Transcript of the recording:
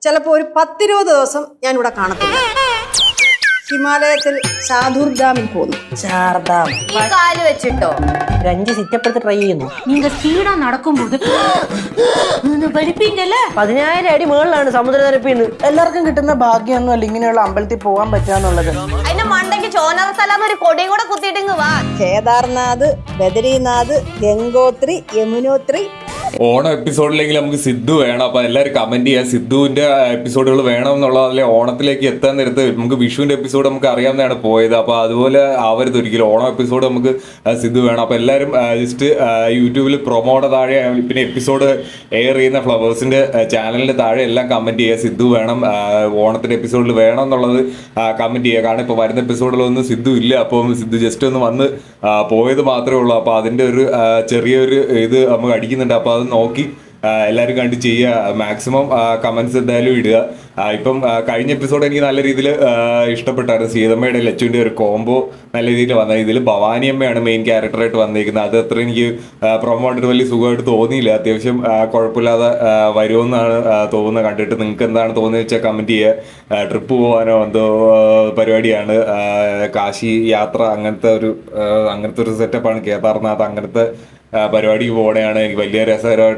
ചിലപ്പോൾ ഒരു 10-20 ദിവസം ഞാനിവിടെ കാണത്തില്ല. ഹിമാലയത്തിൽ സാധൂർ ഡാമിൽ പോകുന്നു. ചാർദാം ഈ കാല് വെച്ചിട്ടോ ഒരു 5 സിറ്റപ്പ് എടുത്ത് ട്രൈ ചെയ്യുന്നു. நீங்க ஸ்பீடா நடக்கும்போது പഠിപ്പിക്കല്ലേ 10,000 അടി മുകളിലാണ് സമുദ്രനിരപ്പിന്ന്. എല്ലാവർക്കും കിട്ടുന്ന ഭാഗ്യമൊന്നും അല്ല ഇങ്ങനെയുള്ള അമ്പലത്തിൽ പോകാൻ പറ്റാന്നുള്ളത്. അതിന്റെ മണ്ടയ്ക്ക് ചോനർ സ്ഥലം ഒരു കൊടിയും കൂടെ കുത്തിയിട്ടിങ് വാ. കേദാർനാഥ്, ബദരീനാഥ്, ഗംഗോത്രി, യമുനോത്രി. ഓണം എപ്പിസോഡിലെങ്കിൽ നമുക്ക് സിദ്ധു വേണം. അപ്പോൾ എല്ലാവരും കമൻറ്റ് ചെയ്യുക, സിദ്ധുവിൻ്റെ എപ്പിസോഡുകൾ വേണം എന്നുള്ളതല്ലേ. ഓണത്തിലേക്ക് എത്താൻ നേരത്ത് നമുക്ക് വിഷുവിൻ്റെ എപ്പിസോഡ് നമുക്ക് അറിയാവുന്നതാണ് പോയത്. അപ്പോൾ അതുപോലെ ആവരുത് ഒരിക്കലും. ഓണം എപ്പിസോഡ് നമുക്ക് സിദ്ധു വേണം. അപ്പോൾ എല്ലാവരും ജസ്റ്റ് യൂട്യൂബിൽ പ്രൊമോയുടെ താഴെ പിന്നെ എപ്പിസോഡ് എയർ ചെയ്യുന്ന ഫ്ലവേഴ്സിൻ്റെ ചാനലിൻ്റെ താഴെ എല്ലാം കമൻറ്റ് ചെയ്യുക, സിദ്ധു വേണം, ഓണത്തിൻ്റെ എപ്പിസോഡിൽ വേണം എന്നുള്ളത് കമൻറ്റ് ചെയ്യുക. കാരണം ഇപ്പോൾ വരുന്ന എപ്പിസോഡിലൊന്നും സിദ്ധു ഇല്ല. അപ്പോൾ സിദ്ധു ജസ്റ്റ് ഒന്ന് വന്ന് പോയത് മാത്രമേ ഉള്ളൂ. അപ്പോൾ അതിൻ്റെ ഒരു ചെറിയൊരു ഇത് നമുക്ക് അടിക്കുന്നുണ്ട്. അപ്പോൾ അത് നോക്കി എല്ലാവരും കണ്ട് ചെയ്യുക. മാക്സിമം കമൻസ് എന്തായാലും ഇടുക. ഇപ്പം കഴിഞ്ഞ എപ്പിസോഡ് എനിക്ക് നല്ല രീതിയിൽ ഇഷ്ടപ്പെട്ടായിരുന്നു. സീതമ്മയുടെ ലച്ചുവിൻ്റെ ഒരു കോംബോ നല്ല രീതിയിൽ വന്നത്. ഇതിൽ ഭവാനിയമ്മയാണ് മെയിൻ ക്യാരക്ടറായിട്ട് വന്നിരിക്കുന്നത്. അത് അത്ര എനിക്ക് പ്രൊമോട്ടിട്ട് വലിയ സുഖമായിട്ട് തോന്നിയില്ല. അത്യാവശ്യം കുഴപ്പമില്ലാതെ വരുമെന്നാണ് തോന്നുന്നത്. കണ്ടിട്ട് നിങ്ങൾക്ക് എന്താണ് തോന്നുന്നത് വെച്ചാൽ കമൻറ്റ് ചെയ്യുക. ട്രിപ്പ് പോകാനോ എന്തോ പരിപാടിയാണ്, കാശി യാത്ര, അങ്ങനത്തെ ഒരു സെറ്റപ്പാണ്. കേദാർനാഥ് അങ്ങനത്തെ പരിപാടിക്ക് പോകണയാണ്. എനിക്ക് വലിയ രസകരമായിട്ട്